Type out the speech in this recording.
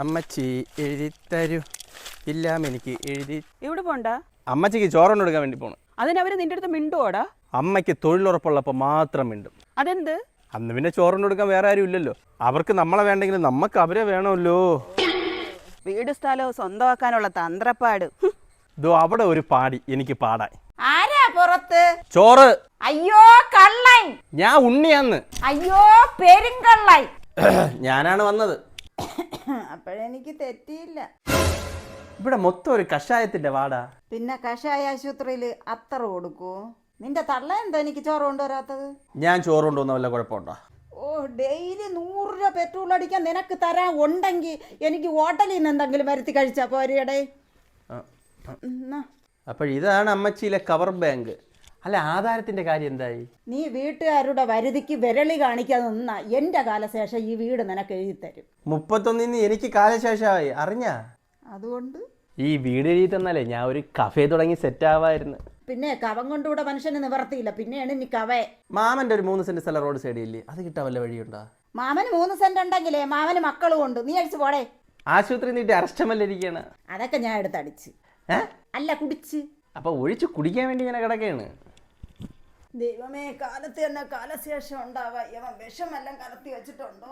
അമ്മച്ചി എഴുതിത്തരൂ. ഇല്ല എനിക്ക് എഴുതി. എവിടെ പോണ്ട? അമ്മച്ചിക്ക് ചോറൊന്നും എടുക്കാൻ വേണ്ടി പോണം. അതിനവര് നിന്റെ അടുത്ത് മിണ്ടുവോടാ? അമ്മയ്ക്ക് തൊഴിലുറപ്പുള്ളപ്പോൾ മാത്രം മിണ്ടും. അതെന്ത്? അന്ന് പിന്നെ ചോറൊന്നും എടുക്കാൻ വേറെ ആരും ഇല്ലല്ലോ. അവർക്ക് നമ്മളെ വേണ്ടെങ്കിലും നമുക്ക് അവരെ വേണമല്ലോ. വീട് സ്ഥലവും സ്വന്തമാക്കാനുള്ള തന്ത്രപ്പാട്. ഇതോ അവിടെ ഒരു പാടി എനിക്ക് പാടാൻ. ആരാ പുറത്ത്? ചോറ്. അയ്യോ കള്ളൻ. ഞാൻ ഉണ്ണിയാന്ന്. അയ്യോ പെരുങ്കള്ളൻ. ഞാനാണ് വന്നത്. അപ്പോഴെനിക്ക് തെറ്റിയില്ല. ഇവിടെ മൊത്തം ഒരു കഷായത്തിന്റെ വാടാ. പിന്നെ കഷായ ആശുപത്രിയിൽ അത്തറ കൊടുക്കൂ. നിന്റെ തള്ള എന്താ എനിക്ക് ചോറ് കൊണ്ടുവരാത്തത്? ഞാൻ ചോറ് കൊണ്ടുവന്ന വല്ല കുഴപ്പമുണ്ടോ? ഓ ഡെയിലി 100 രൂപ പെട്രോൾ അടിക്കാൻ നിനക്ക് തരാൻ ഉണ്ടെങ്കിൽ എനിക്ക് ഹോട്ടലിൽ നിന്ന് എന്തെങ്കിലും വരുത്തി കഴിച്ചാ പോരയുടെ. അപ്പോഴിതാണ് അമ്മച്ചിയിലെ കവർ ബാങ്ക്. അല്ല, ആധാരത്തിന്റെ കാര്യം എന്തായി? നീ വീട്ടുകാരുടെ വരുതിക്ക് വിരളി കാണിക്കാതെ നിന്നാ എന്റെ കാലശേഷം ഈ വീട് നിനക്ക് എഴുതി തരും. 31 എനിക്ക് കാലശേഷമായി അറിഞ്ഞാ. അതുകൊണ്ട് ഈ വീട് എഴുതി തന്നാലേ ഞാൻ ഒരു കഫേ തുടങ്ങി സെറ്റ് ആവായിരുന്നു. പിന്നെ കവം കൊണ്ടുകൂടെ മനുഷ്യന് നിവർത്തിയില്ല. പിന്നെയാണ് നീ കവേ. മാമന്റെ ഒരു 3 സെന്റ് സ്ഥലം റോഡ് സൈഡിൽ ഇല്ലേ? അത് കിട്ടാൻ വല്ല വഴിയുണ്ടോ? മാമന് 3 സെന്റ് ഉണ്ടെങ്കിലേ മാമന് മക്കളും ഉണ്ട്. നീ അടിച്ചു പോടേ. ആശുപത്രി നീട്ടി അറസ്റ്റമല്ല ഇരിക്കുകയാണ്. അതൊക്കെ ഞാൻ എടുത്തടിച്ച്. അല്ല കുടിച്ച്. അപ്പൊ ഒഴിച്ച് കുടിക്കാൻ വേണ്ടി ഇങ്ങനെ കിടക്കുകയാണ്. ദൈവമേ, കാലത്ത് തന്നെ കാലശേഷം ഉണ്ടാവാ. ഇവൻ വിഷമെല്ലാം കലർത്തി വെച്ചിട്ടുണ്ടോ?